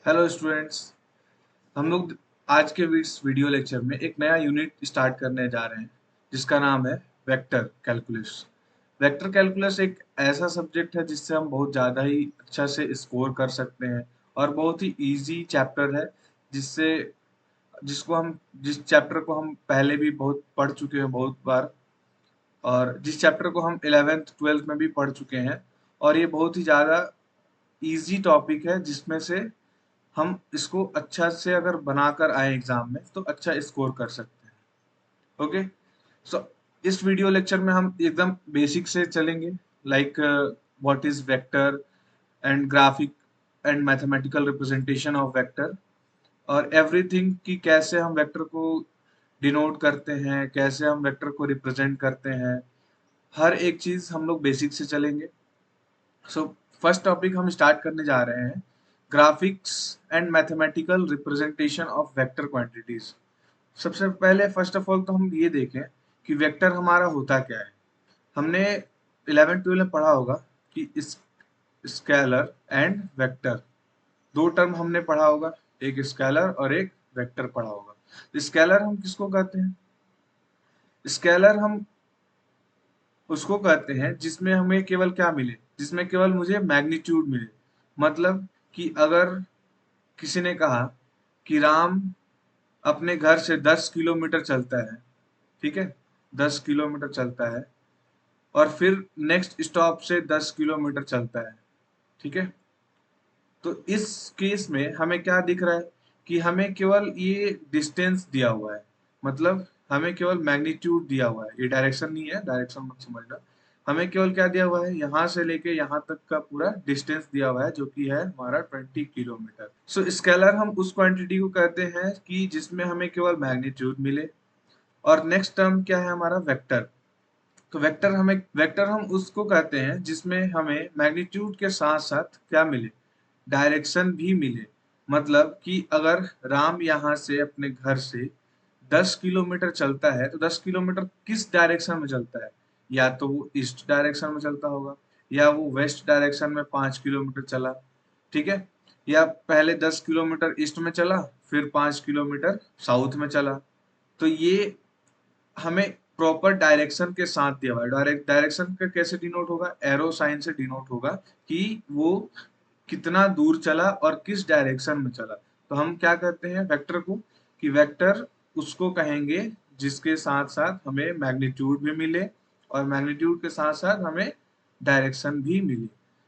Hello students. हम लोग आज के इस वीडियो लेक्चर में एक नया यूनिट स्टार्ट करने जा रहे हैं जिसका नाम है वेक्टर कैलकुलस। वेक्टर कैलकुलस एक ऐसा सब्जेक्ट है जिससे हम बहुत ज़्यादा ही अच्छा से स्कोर कर सकते हैं और बहुत ही इजी चैप्टर है जिससे जिसको हम जिस चैप्टर को हम पहले भी बहुत पढ़ चुके हैं बहुत बार, और जिस चैप्टर को हम 11th 12th में भी पढ़ चुके हैं। और ये बहुत ही ज़्यादा इजी टॉपिक है जिसमें से हम इसको अच्छा से अगर बनाकर आए एग्जाम में तो अच्छा स्कोर कर सकते हैं। ओके, सो इस वीडियो लेक्चर में हम एकदम बेसिक से चलेंगे, like what is vector and graphic and mathematical representation of vector और एवरीथिंग कि कैसे हम वेक्टर को डिनोट करते हैं, कैसे हम वेक्टर को रिप्रेजेंट करते हैं। हर एक चीज हम लोग बेसिक से चलेंगे। सो फर्स्ट टॉपिक हम स्टार्ट करने जा रहे हैं, graphics and mathematical representation of vector quantities. सबसे पहले फर्स्ट ऑफ ऑल तो हम ये देखें कि वेक्टर हमारा होता क्या है। हमने 11 12 में पढ़ा होगा कि इस स्केलर एंड वेक्टर दो टर्म हमने पढ़ा होगा, एक स्केलर और एक वेक्टर पढ़ा होगा। स्केलर हम किसको कहते हैं? स्केलर हम उसको कहते हैं जिसमें हमें केवल क्या मिले, जिसमें केवल मुझे मैग्नीट्यूड मिले। मतलब कि अगर किसी ने कहा कि राम अपने घर से 10 किलोमीटर चलता है, ठीक है, 10 किलोमीटर चलता है और फिर नेक्स्ट स्टॉप से 10 किलोमीटर चलता है, ठीक है। तो इस केस में हमें क्या दिख रहा है कि हमें केवल ये डिस्टेंस दिया हुआ है, मतलब हमें केवल मैग्नीट्यूड दिया हुआ है, ये डायरेक्शन नहीं है, डायरेक्शन मत समझना। हमें केवल क्या दिया हुआ है, यहाँ से लेके यहाँ तक का पूरा डिस्टेंस दिया हुआ है जो कि है हमारा 20 किलोमीटर। सो स्केलर हम उस क्वांटिटी को कहते हैं कि जिसमें हमें केवल मैग्नीट्यूड मिले। और नेक्स्ट टर्म क्या है हमारा, वेक्टर। तो वेक्टर हम उसको कहते हैं जिसमें हमें मैग्नीट्यूड के साथ साथ क्या मिले, डायरेक्शन भी मिले। मतलब कि अगर राम यहाँ से अपने घर से 10 किलोमीटर चलता है तो 10 किलोमीटर किस डायरेक्शन में चलता है, या तो वो ईस्ट डायरेक्शन में चलता होगा या वो वेस्ट डायरेक्शन में 5 किलोमीटर चला, ठीक है। या पहले 10 किलोमीटर ईस्ट में चला फिर 5 किलोमीटर साउथ में चला। तो ये हमें प्रॉपर डायरेक्शन के साथ दिया हुआ है। डायरेक्शन का कैसे डिनोट होगा, एरो साइन से डिनोट होगा कि वो कितना दूर चला और किस डायरेक्शन में चला। तो हम क्या कहते हैं वेक्टर को, कि वेक्टर उसको कहेंगे जिसके साथ साथ हमें मैग्नीट्यूड भी मिले और मैग्नीट्यूड के साथ साथ हमें डायरेक्शन भी मिले,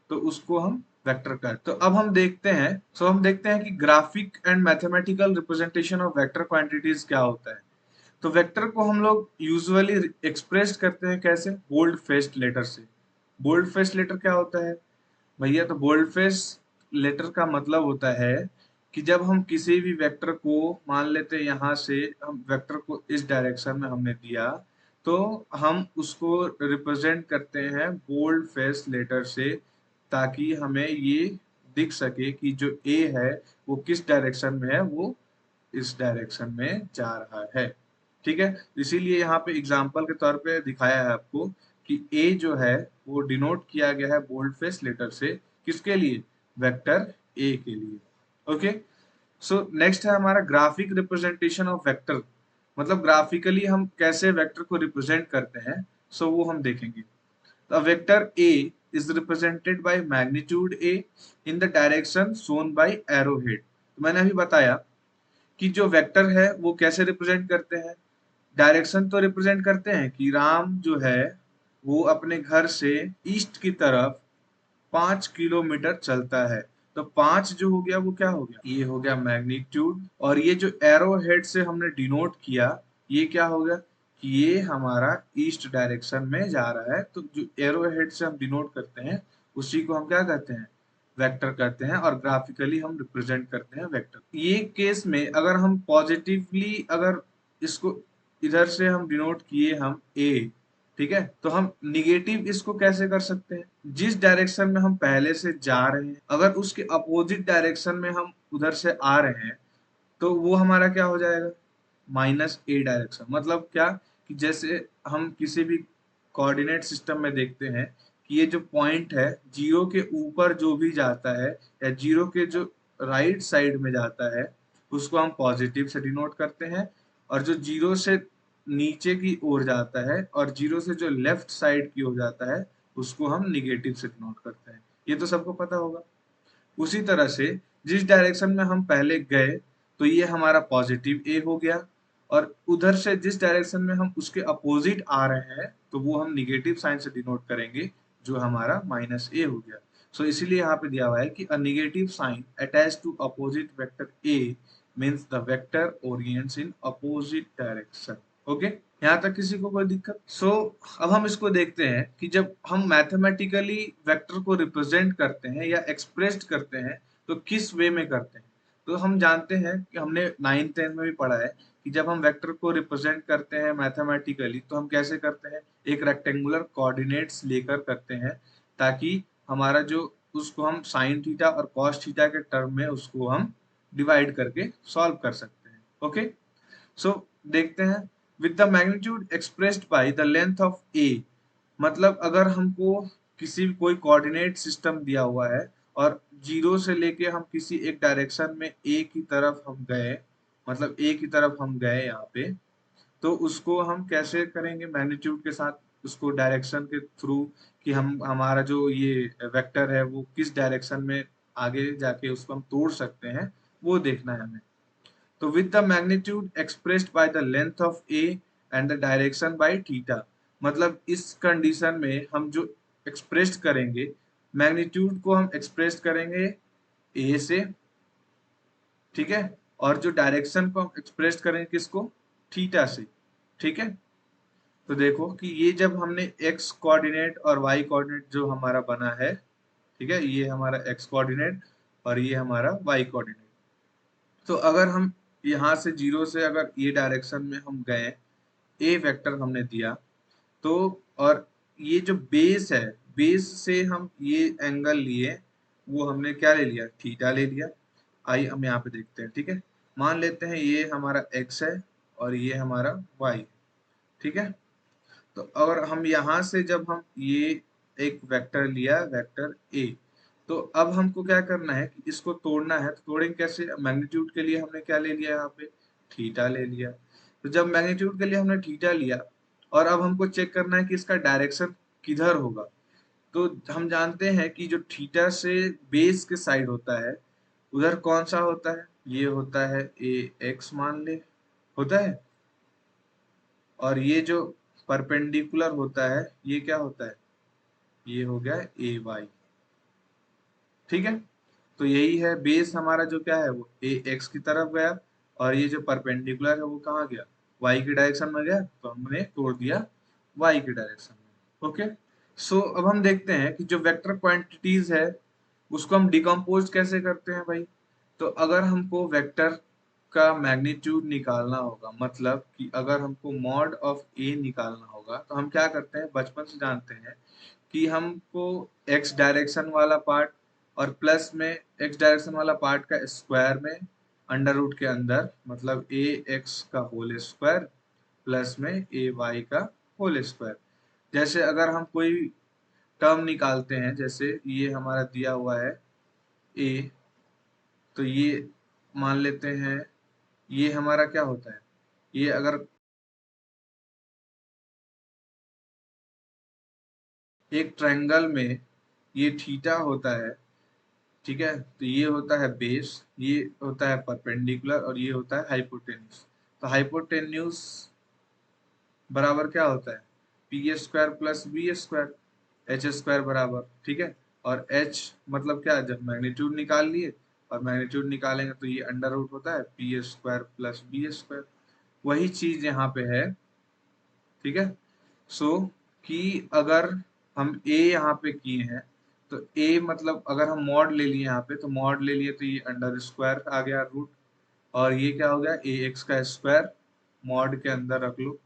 तो उसको हम वेक्टर कहते हैं। तो अब हम देखते हैं कि graphic and mathematical representation of vector quantities क्या होता है। तो वेक्टर को हम लोग यूजुअली एक्सप्रेस करते हैं कैसे, बोल्ड फेस्ड लेटर से। बोल्ड फेस्ड लेटर क्या होता है भैया? तो बोल्ड फेस लेटर का मतलब होता है कि जब हम किसी भी वेक्टर को, मान लेते हैं यहाँ से हम वेक्टर को इस डायरेक्शन में हमने दिया, तो हम उसको रिप्रेजेंट करते हैं बोल्ड फेस लेटर से, ताकि हमें ये दिख सके कि जो ए है वो किस डायरेक्शन में है, वो इस डायरेक्शन में जा रहा है, ठीक है। इसीलिए यहाँ पे एग्जाम्पल के तौर पे दिखाया है आपको कि ए जो है वो डिनोट किया गया है बोल्ड फेस लेटर से, किसके लिए, वेक्टर ए के लिए। ओके, सो नेक्स्ट है हमारा ग्राफिक रिप्रेजेंटेशन ऑफ वेक्टर। मतलब ग्राफिकली हम कैसे वेक्टर को रिप्रेजेंट करते हैं, सो वो हम देखेंगे। A vector A is represented by magnitude A in the direction shown by arrowhead। तो मैंने अभी बताया कि जो वेक्टर है वो कैसे रिप्रेजेंट करते हैं, डायरेक्शन तो रिप्रेजेंट करते हैं कि राम जो है वो अपने घर से ईस्ट की तरफ 5 किलोमीटर चलता है। तो 5 जो हो गया वो क्या हो गया, ये हो गया मैग्नीट्यूड। और ये जो एरो हेड से हमने डिनोट किया, ये क्या हो गया कि ये हमारा ईस्ट डायरेक्शन में जा रहा है। तो जो एरो हेड से हम डिनोट करते हैं उसी को हम क्या कहते हैं, वेक्टर कहते हैं, और ग्राफिकली हम रिप्रेजेंट करते हैं वेक्टर। ये केस में अगर हम पॉजिटिवली, अगर इसको इधर से हम डिनोट किए हम ए, ठीक है, तो हम निगेटिव इसको कैसे कर सकते हैं, जिस डायरेक्शन में हम पहले से जा रहे हैं अगर उसके अपोजिट डायरेक्शन में हम उधर से आ रहे हैं तो वो हमारा क्या हो जाएगा, माइनस ए डायरेक्शन। मतलब क्या, कि जैसे हम किसी भी कोऑर्डिनेट सिस्टम में देखते हैं कि ये जो पॉइंट है जीरो के ऊपर जो भी जाता है या जीरो के जो राइट साइड में जाता है उसको हम पॉजिटिव से डिनोट करते हैं, और जो जीरो से नीचे की ओर जाता है और जीरो से जो लेफ्ट साइड की ओर जाता है उसको हम निगेटिव से डिनोट करते हैं। ये तो सबको पता होगा। उसी तरह से जिस डायरेक्शन में हम पहले गए तो ये हमारा पॉजिटिव ए हो गया, और उधर से जिस डायरेक्शन में हम उसके अपोजिट आ रहे हैं तो वो हम निगेटिव साइन से डिनोट करेंगे, जो हमारा माइनस ए हो गया। सो इसीलिए यहाँ पे दिया हुआ है कि a negative sign attach to opposite vector A means the vector orients in opposite direction. Okay, यहाँ तक किसी को कोई दिक्कत? अब हम इसको देखते हैं कि जब हम मैथमेटिकली वेक्टर को रिप्रेजेंट करते हैं या एक्सप्रेस करते हैं तो किस वे में करते हैं। तो हम जानते हैं कि हमने 9th 10th में भी पढ़ा है कि जब हम वेक्टर को रिप्रेजेंट करते हैं मैथमेटिकली तो हम कैसे करते हैं, एक रेक्टेंगुलर कोऑर्डिनेट्स लेकर करते हैं, ताकि हमारा जो उसको हम साइन थीटा और कॉस थीटा के टर्म में उसको हम डिवाइड करके सॉल्व कर सकते हैं। ओके, सो देखते हैं, with the magnitude expressed by the length of A. मतलब अगर हमको किसी कोई कोऑर्डिनेट सिस्टम दिया हुआ है और जीरो से लेके हम किसी एक डायरेक्शन में ए की तरफ हम गए, मतलब ए की तरफ हम गए यहाँ पे, तो उसको हम कैसे करेंगे मैग्नीट्यूड के साथ, उसको डायरेक्शन के थ्रू, कि हम हमारा जो ये वेक्टर है वो किस डायरेक्शन में आगे जाके उसको हम तोड़ सकते हैं, वो देखना है हमें। तो with the magnitude expressed by the length of A and the direction by theta, मतलब इस कंडीशन में हम जो एक्सप्रेस करेंगे मैग्नीट्यूड को हम एक्सप्रेस करेंगे ए से, ठीक है, और जो डायरेक्शन को हम एक्सप्रेस करेंगे किसको, थीटा से। ठीक है, तो देखो कि ये जब हमने एक्स कोऑर्डिनेट और वाई कोऑर्डिनेट जो हमारा बना है, ठीक है, ये हमारा एक्स कोऑर्डिनेट और ये हमारा वाई कोऑर्डिनेट। तो अगर हम यहाँ से जीरो से अगर ये डायरेक्शन में हम गए, ए वेक्टर हमने दिया, तो और ये जो बेस है, बेस से हम ये एंगल लिए, वो हमने क्या ले लिया, थीटा ले लिया। आइए हम यहाँ पे देखते हैं। ठीक है, मान लेते हैं ये हमारा एक्स है और ये हमारा वाई। ठीक है, तो अगर हम यहाँ से जब हम ये एक वेक्टर लिया, वेक्टर ए, तो अब हमको क्या करना है कि इसको तोड़ना है। तो तोड़ेंगे कैसे, मैग्नीट्यूड के लिए हमने क्या ले लिया, यहाँ पे थीटा ले लिया। तो जब मैग्नीट्यूड के लिए हमने थीटा लिया और अब हमको चेक करना है कि इसका डायरेक्शन किधर होगा, तो हम जानते हैं कि जो थीटा से बेस के साइड होता है उधर कौन सा होता है, ये होता है ए एक्स मान ले, होता है, और ये जो परपेंडिकुलर होता है ये क्या होता है, ये हो गया ए वाई। ठीक है, तो यही है बेस हमारा जो क्या है वो ए एक्स की तरफ गया, और ये जो परपेंडिकुलर है वो कहाँ गया, वाई की डायरेक्शन में गया, तो हमने तोड़ दिया वाई की डायरेक्शन में। ओके, सो अब हम देखते हैं कि जो वेक्टर क्वांटिटीज है उसको हम डिकम्पोज कैसे करते हैं भाई। तो अगर हमको वेक्टर का मैग्नीट्यूड निकालना होगा, मतलब कि अगर हमको मॉड ऑफ ए निकालना होगा, तो हम क्या करते हैं, बचपन से जानते हैं कि हमको एक्स डायरेक्शन वाला पार्ट और प्लस में एक्स डायरेक्शन वाला पार्ट का स्क्वायर में अंडर रूट के अंदर, मतलब ए एक्स का होल स्क्वायर प्लस में ए वाई का होल स्क्वायर। जैसे अगर हम कोई टर्म निकालते हैं, जैसे ये हमारा दिया हुआ है ए, तो ये मान लेते हैं ये हमारा क्या होता है, ये अगर एक ट्रायंगल में ये थीटा होता है, ठीक है, तो ये होता है बेस, ये होता है परपेंडिकुलर और ये होता है हाइपोटेन्यूज। तो हाइपोटेन्यूज बराबर क्या होता है, P square plus B square, H square बराबर, ठीक है, और एच मतलब क्या, जब मैग्नीट्यूड निकाल लिए और मैग्नीट्यूड निकालेंगे तो ये अंडर रूट होता है P square plus B square. वही चीज यहाँ पे है। ठीक है, सो कि अगर हम ए यहाँ पे किए हैं, तो ए मतलब अगर हम मॉड ले लिए यहाँ पे, तो मॉड ले लिए तो ये अंडर स्क्वायर आ गया रूट, और ये क्या हो गया ए एक्स का स्क्वायर, मॉड के अंदर रख लो,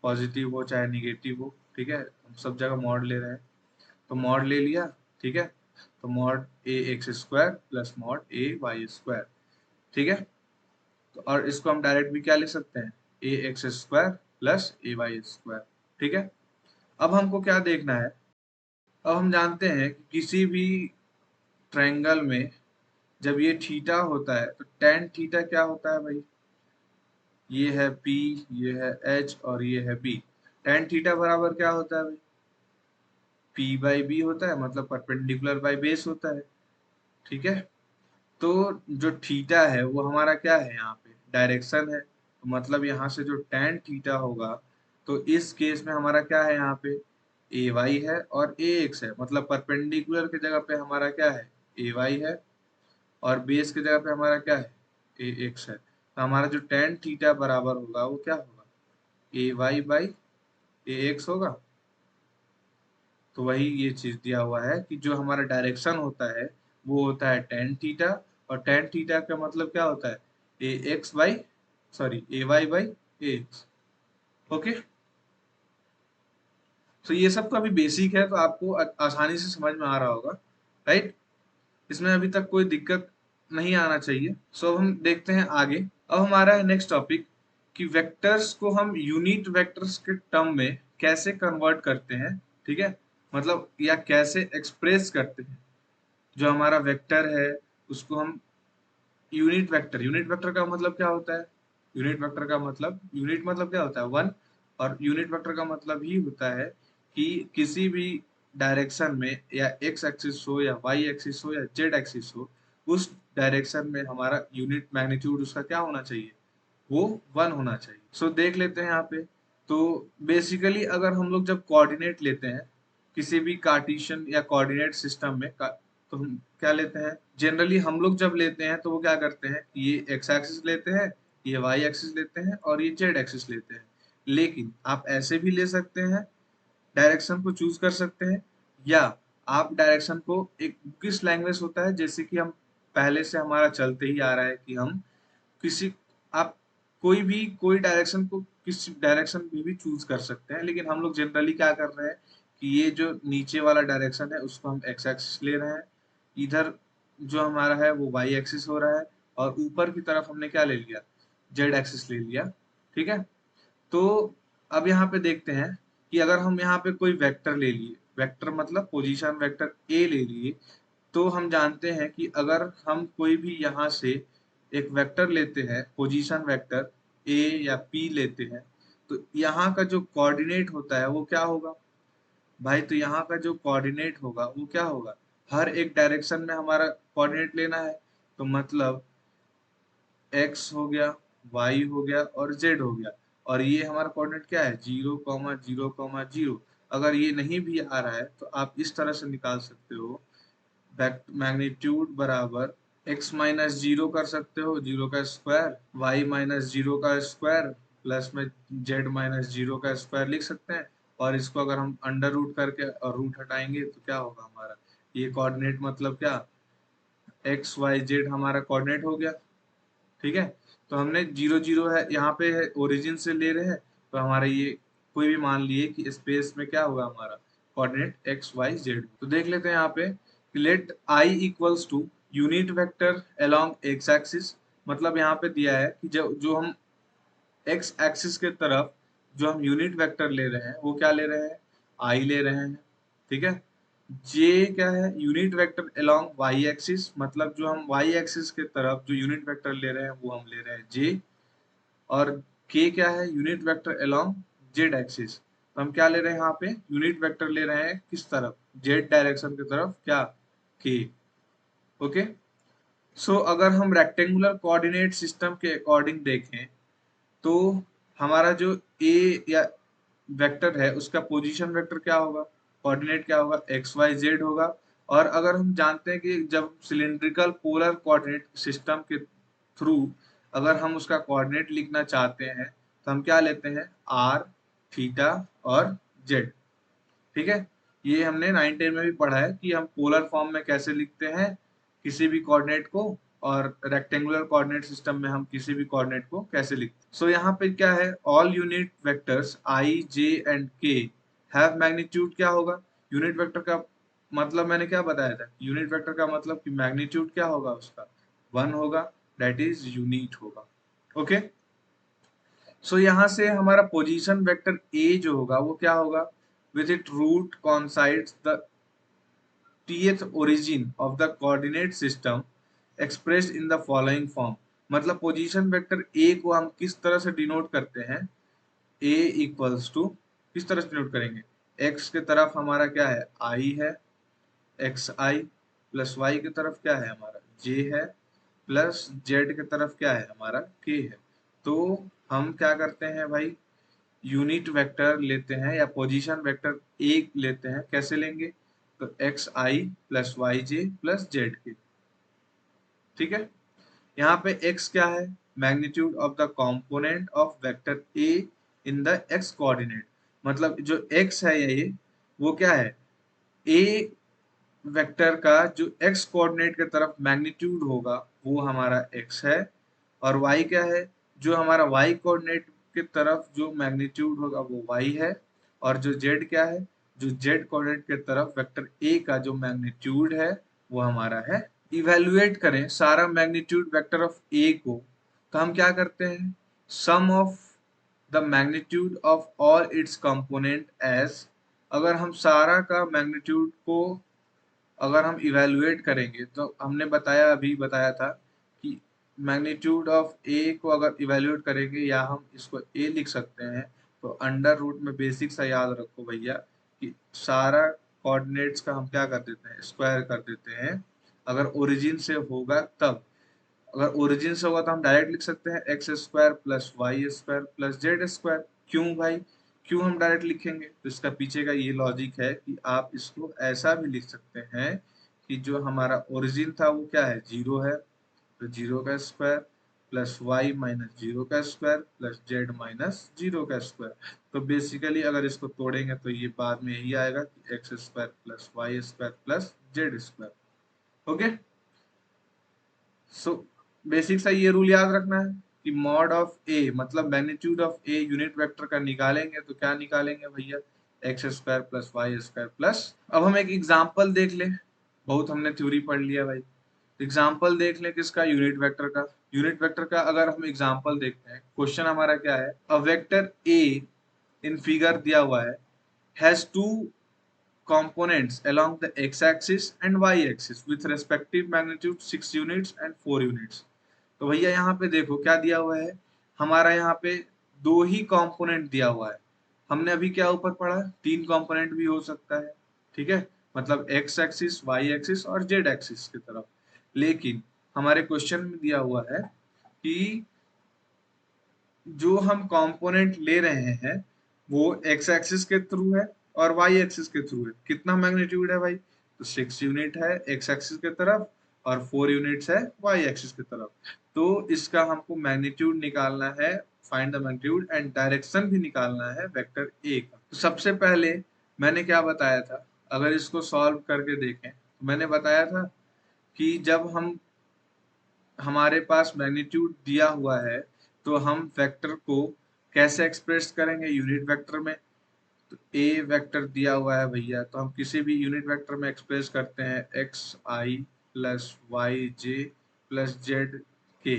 पॉजिटिव हो चाहे निगेटिव हो। ठीक है, हम सब जगह मॉड ले रहे हैं, तो मॉड ले लिया। ठीक है, तो मॉड ए एक्स स्क्वायर प्लस मॉड ए वाई स्क्वायर। ठीक है, तो और इसको हम डायरेक्ट भी क्या लिख सकते हैं, ए एक्स स्क्वायर प्लस ए वाई स्क्वायर। ठीक है, अब हमको क्या देखना है, अब हम जानते हैं कि किसी भी ट्रायंगल में जब ये थीटा होता है तो tan थीटा क्या होता है भाई, ये है P, ये है H और ये है B। tan थीटा बराबर क्या होता है भाई, P/B होता है, मतलब परपेंडिकुलर बाय बेस होता है। ठीक है, तो जो थीटा है वो हमारा क्या है, यहाँ पे डायरेक्शन है, तो मतलब यहाँ से जो tan थीटा होगा, तो इस केस में हमारा क्या है, यहाँ पे AY है और AX है, मतलब परपेंडिकुलर की जगह पे हमारा क्या है, AY है, और बेस की जगह पे हमारा क्या है, AX है। तो हमारा जो tan थीटा बराबर होगा वो क्या होगा, AY/AX होगा। तो वही ये चीज दिया हुआ है कि जो हमारा डायरेक्शन होता है वो होता है tan थीटा, और tan थीटा का मतलब क्या होता है, AY/AX। ओके, तो ये सब तो अभी बेसिक है, तो आपको आसानी से समझ में आ रहा होगा, राइट। इसमें अभी तक कोई दिक्कत नहीं आना चाहिए। सो हम देखते हैं आगे। अब हमारा है नेक्स्ट टॉपिक कि वेक्टर्स को हम यूनिट वेक्टर्स के टर्म में कैसे कन्वर्ट करते हैं, ठीक है, मतलब या कैसे एक्सप्रेस करते हैं। जो हमारा वेक्टर है उसको हम यूनिट वेक्टर का मतलब क्या होता है, यूनिट वेक्टर का मतलब, यूनिट मतलब क्या होता है, वन, और यूनिट वेक्टर का मतलब ही होता है कि किसी भी डायरेक्शन में, या एक्स एक्सिस हो या वाई एक्सिस हो या जेड एक्सिस हो, उस डायरेक्शन में हमारा यूनिट मैग्नीट्यूड उसका क्या होना चाहिए, वो वन होना चाहिए। सो देख लेते हैं यहाँ पे। तो बेसिकली अगर हम लोग जब कोऑर्डिनेट लेते हैं किसी भी कार्टेशियन या कोऑर्डिनेट सिस्टम में तो हम क्या लेते हैं, जनरली हम लोग जब लेते हैं तो वो क्या करते हैं, ये एक्स एक्सिस लेते हैं, ये वाई एक्सिस लेते हैं और ये जेड एक्सिस लेते हैं। लेकिन आप ऐसे भी ले सकते हैं, डायरेक्शन को चूज कर सकते हैं, या आप डायरेक्शन को एक किस लैंग्वेज होता है, जैसे कि हम पहले से हमारा चलते ही आ रहा है कि हम किसी, आप कोई डायरेक्शन को किसी डायरेक्शन में भी चूज कर सकते हैं, लेकिन हम लोग जनरली क्या कर रहे हैं कि ये जो नीचे वाला डायरेक्शन है उसको हम एक्स एक्सिस ले रहे हैं, इधर जो हमारा है वो वाई एक्सिस हो रहा है, और ऊपर की तरफ हमने क्या ले लिया, जेड एक्सिस ले लिया। ठीक है, तो अब यहाँ पे देखते हैं कि अगर हम यहाँ पे कोई वेक्टर ले लिए, वेक्टर मतलब पोजीशन वेक्टर ए ले लिए, तो हम जानते हैं कि अगर हम कोई भी यहाँ से एक वेक्टर लेते हैं, पोजीशन वेक्टर ए या पी लेते हैं, तो यहाँ का जो कोऑर्डिनेट होता है वो क्या होगा भाई, तो यहाँ का जो कोऑर्डिनेट होगा वो क्या होगा, हर एक डायरेक्शन में हमारा कोऑर्डिनेट लेना है, तो मतलब एक्स हो गया, वाई हो गया और जेड हो गया, और ये हमारा कोऑर्डिनेट क्या है, 0,0,0। अगर ये नहीं भी आ रहा है तो आप इस तरह से निकाल सकते हो, मैग्नीट्यूड बराबर x-0 कर सकते हो, 0 का स्क्वायर, y-0 का स्क्वायर, प्लस में z-0 का स्क्वायर लिख सकते हैं। और इसको अगर हम अंडर रूट करके और रूट हटाएंगे तो क्या होगा हमारा, ये कोऑर्डिनेट मतलब क्या, एक्स वाई जेड हमारा कोऑर्डिनेट हो गया। ठीक है, तो हमने 0,0 है यहाँ पे है, ओरिजिन से ले रहे हैं, तो हमारा ये कोई भी मान लिए कि स्पेस में क्या होगा हमारा कोऑर्डिनेट एक्स वाई जेड। तो देख लेते हैं यहाँ पे, let I equals to unit vector along X axis, मतलब यहाँ पे दिया है कि जो जो हम एक्स एक्सिस के तरफ जो हम यूनिट वेक्टर ले रहे हैं वो क्या ले रहे हैं, आई ले रहे हैं। ठीक है, जे क्या है, unit vector along Y axis, मतलब जो हम वाई एक्सिस के तरफ जो यूनिट वेक्टर ले रहे हैं वो हम ले रहे हैं जे। और के क्या है, unit vector along Z axis, तो हम क्या ले रहे हैं यहाँ पे, यूनिट वेक्टर ले रहे हैं किस तरफ, जेड डायरेक्शन की तरफ, क्या, के। ओके, सो अगर हम रेक्टेंगुलर कोऑर्डिनेट सिस्टम के अकॉर्डिंग देखें तो हमारा जो ए या वेक्टर है उसका पोजीशन वेक्टर क्या होगा, कोऑर्डिनेट क्या होगा, एक्स वाई जेड होगा। और अगर हम जानते हैं कि जब सिलिंड्रिकल पोलर कोऑर्डिनेट सिस्टम के थ्रू अगर हम उसका कोऑर्डिनेट लिखना चाहते हैं तो हम क्या लेते हैं, आर, थीटा और जेड। ठीक है, ये हमने 9-10 में भी पढ़ा है कि हम पोलर फॉर्म में कैसे लिखते हैं किसी भी कोऑर्डिनेट को, और रेक्टेंगुलर कोऑर्डिनेट सिस्टम में हम किसी भी कोऑर्डिनेट को कैसे लिखते हैं। सो यहाँ पे क्या है, all unit vectors I J and के हैव मैग्नीट्यूड, क्या होगा, यूनिट वेक्टर का मतलब मैंने क्या बताया था, यूनिट वेक्टर का मतलब कि मैग्नीट्यूड क्या होगा उसका, वन होगा, दैट इज यूनिट होगा। ओके, सो यहाँ से हमारा पोजीशन वेक्टर ए जो होगा वो क्या होगा, with its root coincides the tth origin of the coordinate system expressed in the following form. मतलब पोजीशन वेक्टर ए को हम किस तरह से डिनोट करते हैं, ए इक्वल्स टू किस तरह से डिनोट करेंगे, एक्स के तरफ हमारा क्या है आई है, एक्स आई, प्लस वाई की तरफ क्या है हमारा जे है, प्लस जेड की तरफ क्या है हमारा के है। तो हम क्या करते हैं भाई, यूनिट वेक्टर लेते हैं या पोजीशन वेक्टर एक लेते हैं, कैसे लेंगे, तो एक्स आई प्लस वाई जे प्लस जेड के। ठीक है, यहाँ पे x क्या है, magnitude of the component of vector a in the x coordinate. मतलब जो x है ये वो क्या है, a वेक्टर का जो x कोऑर्डिनेट के तरफ मैग्नीट्यूड होगा वो हमारा x है, और y क्या है, जो हमारा y कोऑर्डिनेट की तरफ जो मैग्नीट्यूड होगा वो y है, और जो z क्या है, जो z कोऑर्डिनेट के तरफ वेक्टर a का जो मैग्नीट्यूड है वो हमारा है। इवेल्युएट करें सारा मैग्नीट्यूड वेक्टर ऑफ ए को, तो हम क्या करते हैं, sum of the magnitude of all its component as, अगर हम सारा का मैग्नीट्यूड को अगर हम इवेल्युएट करेंगे तो हमने बताया, अभी बताया था कि मैग्नीट्यूड ऑफ ए को अगर इवेल्युएट करेंगे या हम इसको ए लिख सकते हैं, तो अंडर रूट में बेसिक सा याद रखो भैया कि सारा कोऑर्डिनेट्स का हम क्या कर देते हैं, स्क्वायर कर देते हैं। अगर ओरिजिन से होगा तब, अगर ओरिजिन से होगा तो हम डायरेक्ट लिख सकते हैं X square plus Y square plus Z square. क्यों भाई, क्यों हम डायरेक्ट लिखेंगे, तो इसका पीछे का ये लॉजिक है कि आप इसको ऐसा भी लिख सकते हैं कि जो हमारा ओरिजिन था वो क्या है, जीरो है, तो जीरो का square plus Y minus zero का square plus Z minus zero का स्क्वायर। तो बेसिकली अगर इसको तोड़ेंगे तो ये बाद में यही आएगा कि X square plus Y square plus Z square. Okay, so basic सा ये रूल याद रखना है कि मॉड ऑफ ए मतलब magnitude of A unit vector का निकालेंगे तो क्या निकालेंगे भैया, X square plus Y square plus. अब हम एक एग्जांपल देख लें, बहुत हमने थ्योरी पढ़ लिया भाई, एग्जांपल देख लें किसका, यूनिट वेक्टर का। यूनिट वेक्टर का अगर हम एग्जांपल देखते हैं, क्वेश्चन हमारा क्या है, a vector A in figure दिया हुआ है has two components along the x-axis and y-axis with respective magnitude 6 units and 4 units। तो भैया यहाँ पे देखो क्या दिया हुआ है, हमारा यहाँ पे दो ही कंपोनेंट दिया हुआ है। हमने अभी क्या ऊपर पढ़ा, तीन कंपोनेंट भी हो सकता है, ठीक है, मतलब x एक्सिस, y एक्सिस और z एक्सिस की तरफ। लेकिन हमारे क्वेश्चन में दिया हुआ है कि जो हम कंपोनेंट ले रहे हैं वो x एक्सिस के थ्रू है और y एक्सिस के थ्रू है। कितना मैग्नीट्यूड है भाई, तो 6 यूनिट है x एक्सिस के तरफ और 4 यूनिट्स है y एक्सिस की तरफ। तो इसका हमको मैग्नीट्यूड निकालना है, find the magnitude and direction भी निकालना है वेक्टर ए का। तो सबसे पहले मैंने क्या बताया था, अगर इसको सॉल्व करके देखें तो मैंने बताया था कि जब हम हमारे पास मैग्नीट्यूड दिया हुआ है तो हम वेक्टर को कैसे एक्सप्रेस करेंगे यूनिट वेक्टर में। तो ए वेक्टर दिया हुआ है भैया, तो हम किसी भी यूनिट वेक्टर में एक्सप्रेस करते हैं एक्स आई प्लस वाई जे प्लस जेड के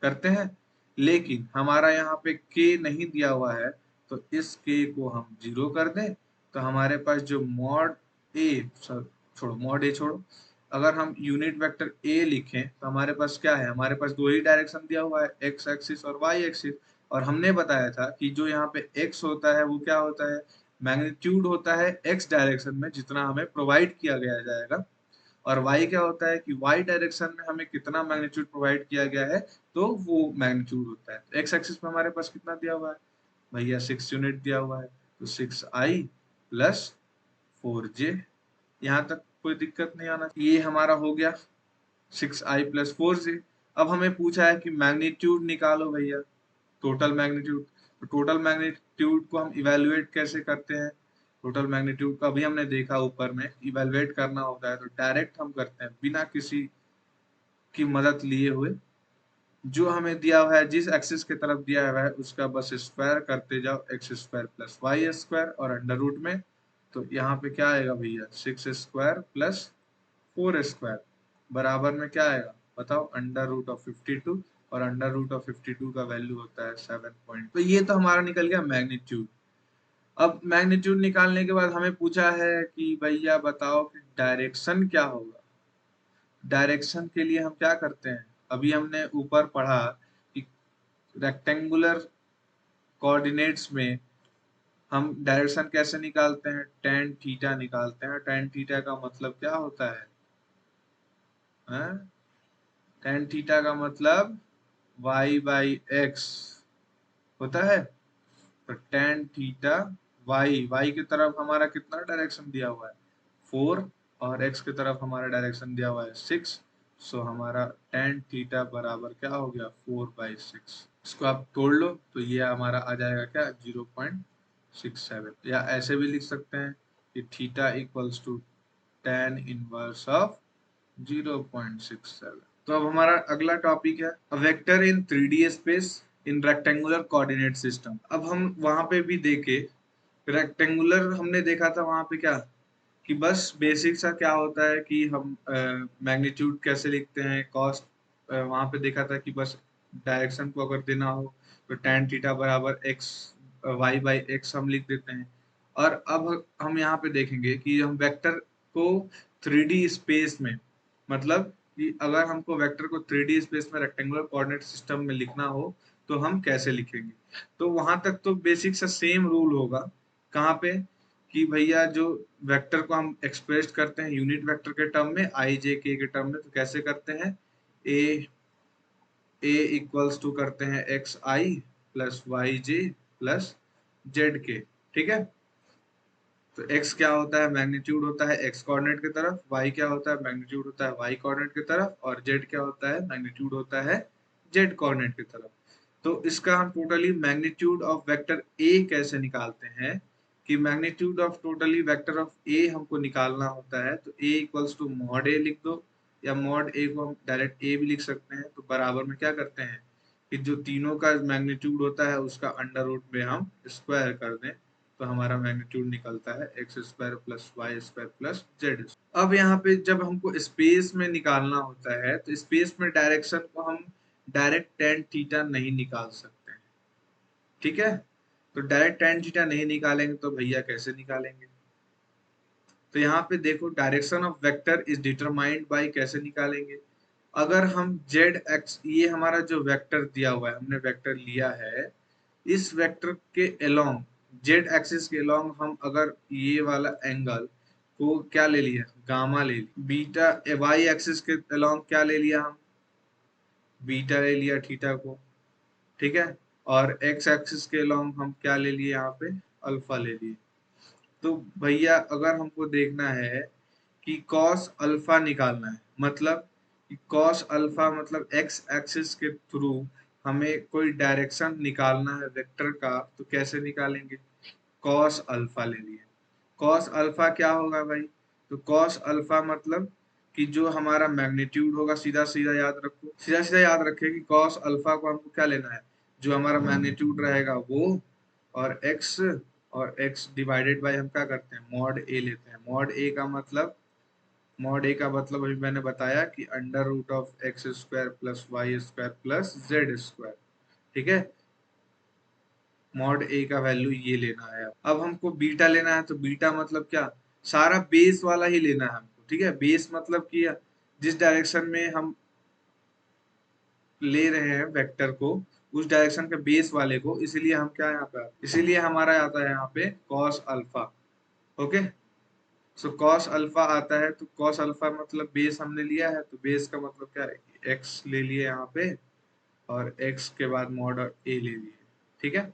करते हैं। लेकिन हमारा यहाँ पे के नहीं दिया हुआ है, तो इस के को हम जीरो कर दें, तो हमारे पास जो मॉड ए, छोड़ो मॉड ए छोड़ो, अगर हम यूनिट वेक्टर ए लिखें तो हमारे पास क्या है, हमारे पास दो ही डायरेक्शन दिया हुआ है, एक्स एक्सिस और वाई एक्सिस। और हमने बताया था कि जो यहाँ पे x होता है वो क्या होता है, मैग्नीट्यूड होता है x डायरेक्शन में जितना हमें प्रोवाइड किया गया जाएगा, और y क्या होता है कि y डायरेक्शन में हमें कितना मैग्नीट्यूड प्रोवाइड किया गया है तो वो मैग्नीट्यूड होता है। x एक्सिस में हमारे पास कितना दिया हुआ है भैया, 6 यूनिट दिया हुआ है, तो 6i प्लस 4j। यहाँ तक कोई दिक्कत नहीं आना, ये हमारा हो गया 6i प्लस 4j। अब हमें पूछा है कि मैग्नीट्यूड निकालो भैया, टोटल मैग्नीट्यूड। तो टोटल मैग्नीट्यूड को हम इवेलुएट कैसे करते हैं, टोटल मैग्नीट्यूड का भी हमने देखा ऊपर में, इवेलुएट करना होता है तो डायरेक्ट हम करते हैं बिना किसी की मदद लिए हुए। जो हमें दिया हुआ है, जिस एक्सिस की तरफ दिया हुआ है उसका बस स्क्वायर करते जाओ, X square plus Y square और अंडर रूट में। तो यहाँ पे क्या आएगा भैया, 6 स्क्वायर प्लस 4 स्क्वायर बराबर में क्या आएगा बताओ, अंडर रूट ऑफ 52, और अंडर रूट ऑफ 52 का वैल्यू होता है 7 पॉइंट। तो ये तो हमारा निकल गया मैग्नीट्यूड। अब मैग्नीट्यूड निकालने के बाद हमें पूछा है कि भैया बताओ कि डायरेक्शन क्या होगा। डायरेक्शन के लिए हम क्या करते हैं, अभी हमने ऊपर पढ़ा कि रेक्टेंगुलर कोऑर्डिनेट्स में हम डायरेक्शन कैसे निकालते हैं, टेन थीटा निकालते हैं। टेन थीटा का मतलब क्या होता है, टेन थीटा का मतलब y बाई एक्स होता है। तो टेन थीटा y की तरफ हमारा कितना डायरेक्शन दिया हुआ है 4, और x की तरफ हमारा डायरेक्शन दिया हुआ है 6। सो हमारा टेन थीटा बराबर क्या हो गया 4/6। इसको आप तोड़ लो तो ये हमारा आ जाएगा क्या 0.67, या ऐसे भी लिख सकते हैं कि theta equals to tan inverse of 0.67। तो अब हमारा अगला टॉपिक है a vector in 3D space in rectangular coordinate system. अब हम वहां पे भी देखे, रेक्टेंगुलर हमने देखा था वहां पे क्या कि बस बेसिक सा क्या होता है कि हम मैग्नीट्यूड कैसे लिखते हैं, कॉस्ट वहां पे देखा था कि बस डायरेक्शन को अगर देना हो तो tan थीटा बराबर x y बाई एक्स हम लिख देते हैं। और अब हम यहाँ पे देखेंगे कि हम वेक्टर को 3D स्पेस में, मतलब कि अगर हमको वेक्टर को 3D स्पेस में रेक्टेंगुलर कोऑर्डिनेट सिस्टम में लिखना हो तो हम कैसे लिखेंगे। तो वहां तक तो बेसिक सा सेम रूल होगा। कहाँ पे कि भैया जो वेक्टर को हम एक्सप्रेस करते हैं यूनिट वेक्टर के टर्म में आई जे के टर्म में, तो कैसे करते हैं, ए इक्वल्स टू करते हैं एक्स आई प्लस वाई जे प्लस जेड के। ठीक है, तो x क्या होता है, मैग्नीट्यूड होता है x कोऑर्डिनेट की तरफ, y क्या होता है, मैग्नीट्यूड होता है y कोऑर्डिनेट की तरफ, और z क्या होता है, मैग्नीट्यूड होता है z कोऑर्डिनेट की तरफ। तो इसका हम totally magnitude of vector a कैसे निकालते हैं कि magnitude of totally vector of a हमको निकालना होता है तो a equals to mod a लिख दो, या मॉड a को हम डायरेक्ट a भी लिख सकते हैं। तो बराबर में क्या करते हैं कि जो तीनों का मैग्नीट्यूड होता है उसका अंडर रूट में हम स्क्वायर कर दें, तो हमारा मैग्नीट्यूड निकलता है X square plus Y square plus Z. अब यहाँ पे जब हमको स्पेस में निकालना होता है तो स्पेस में डायरेक्शन को हम डायरेक्ट टेन थीटा नहीं निकाल सकते हैं। ठीक है, तो डायरेक्ट टेन थीटा नहीं निकालेंगे तो भैया कैसे निकालेंगे। तो यहाँ पे देखो direction of vector is determined by कैसे निकालेंगे। अगर हम जेड एक्स, ये हमारा जो वेक्टर दिया हुआ है, हमने वेक्टर लिया है, इस वेक्टर के अलोंग जेड एक्सिस के अलोंग हम अगर ये वाला एंगल को क्या ले लिया, गामा ले लिया, बीटा वाई एक्सिस के अलोंग क्या ले लिया हम, बीटा ले लिया थीटा को। ठीक है, और एक्स एक्सिस के अलोंग हम क्या ले लिए यहाँ पे, अल्फा ले लिए। तो भैया अगर हमको देखना है कि कॉस अल्फा निकालना है, मतलब कि कॉस अल्फा मतलब एक्स एक्सिस के थ्रू हमें कोई डायरेक्शन निकालना है वेक्टर का, तो कैसे निकालेंगे, कॉस अल्फा ले लिए। कॉस अल्फा क्या होगा भाई, तो कॉस अल्फा मतलब कि जो हमारा मैग्नीट्यूड होगा, सीधा सीधा याद रखो, सीधा सीधा याद रखे कि कॉस अल्फा को हमको क्या लेना है, जो हमारा मैग्नीट्यूड रहेगा वो, और x डिवाइडेड बाय हम क्या करते हैं मॉड a लेते हैं। मॉड ए का मतलब अभी मैंने बताया कि under root of X square plus Y square plus Z square. ठीक है, मॉड ए का वैल्यू ये लेना है। अब हमको बीटा लेना है, तो बीटा मतलब क्या, सारा बेस वाला ही लेना है हमको। ठीक है, बेस मतलब कि जिस डायरेक्शन में हम ले रहे हैं वेक्टर को, उस डायरेक्शन के बेस वाले को, इसीलिए हम क्या यहाँ पे, इसीलिए हमारा आता है यहाँ पे cos alpha. Okay, so cos alpha आता है, तो कॉस अल्फा मतलब बेस हमने लिया है, तो बेस का मतलब क्या है, एक्स ले लिए यहाँ पे, और एक्स के बाद मॉड और ए ले लिए। ठीक है,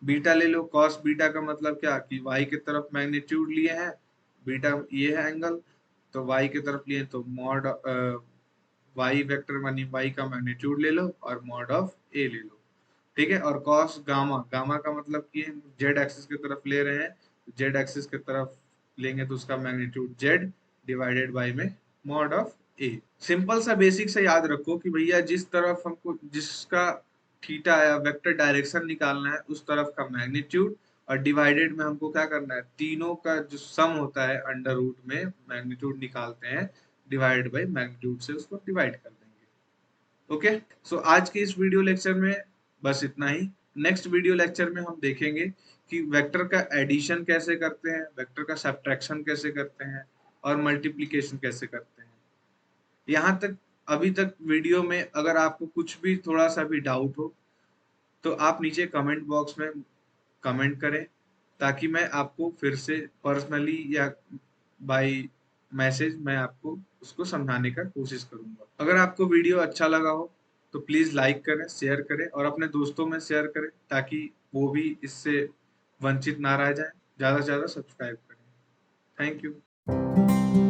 बीटा ले लो, कॉस बीटा का मतलब क्या कि वाई की तरफ मैग्नीट्यूड लिए हैं, बीटा ये है एंगल, तो वाई की तरफ लिए तो मॉड वाई वेक्टर मानी वाई का मैग्नीट्यूड ले लो और मॉड ऑफ ए ले लो। ठीक है, और कॉस गामा, गामा का मतलब कि जेड एक्सिस की तरफ ले रहे हैं, जेड एक्सिस की तरफ लेंगे तो उसका मैग्नीट्यूड जेड डिवाइडेड बाय में मॉड ऑफ ए। सिंपल सा बेसिक से याद रखो कि भैया जिस तरफ हमको जिसका थीटा या वेक्टर डायरेक्शन निकालना है उस तरफ का मैग्नीट्यूड, और डिवाइडेड में हमको क्या करना है, तीनों का जो सम होता है अंडर रूट में मैग्नीट्यूड निकालते हैं, डिवाइड बाय मैग्नीट्यूड से उसको डिवाइड कर देंगे। ओके, सो आज के इस वीडियो लेक्चर में बस इतना ही। नेक्स्ट वीडियो लेक्चर में हम देखेंगे कि वेक्टर का एडिशन कैसे करते हैं, वेक्टर का सब्ट्रैक्शन कैसे करते हैं, और मल्टीप्लिकेशन कैसे करते हैं। यहाँ तक अभी तक वीडियो में अगर आपको कुछ भी थोड़ा सा भी डाउट हो तो आप नीचे कमेंट बॉक्स में कमेंट करें, ताकि मैं आपको फिर से पर्सनली या बाय मैसेज मैं आपको उसको समझाने का कोशिश करूंगा। अगर आपको वीडियो अच्छा लगा हो तो प्लीज लाइक करें, शेयर करें और अपने दोस्तों में शेयर करें, ताकि वो भी इससे वंचित ना रह जाए। ज़्यादा से ज़्यादा सब्सक्राइब करें। Thank you.